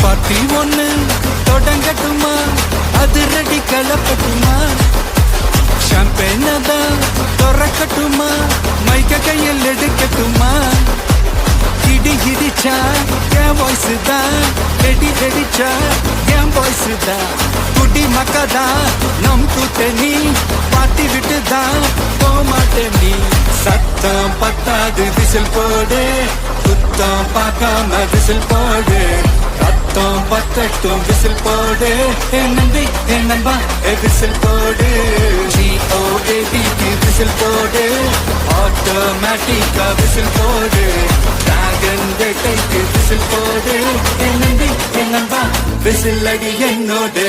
Party ஒண்ணு தொடங்கட்டுமா, அது ready கலப்பட்டுமா, champagne தான் திறக்கட்டுமா, மைக்க கையில் எடுக்கட்டுமா, இடி இடிச்சா என் வாய்ஸ் தான், வெடி வெடிச்சா என் வாய்ஸ் தான், குடி மக்கதான் நம் கூட்டணி, பாட்டி விட்டுதான் போமாட்டேன் நீ. சத்தம் பத்தாது விசில் போடு, குத்தம் பார்க்காம விசில் போடு, ரத்தம் பத்தட்டும் விசில் போடு, என் நம்பி என் நம்பா விசில் போடு, GOABக்கு விசில் போடு, ஆட்டோமேட்டிக்கா விசில் போடு, டிராகன் வேட்டைக்கு விசில் போடு, என் நம்பி என் நம்பா விசில் அடி என்னோடு.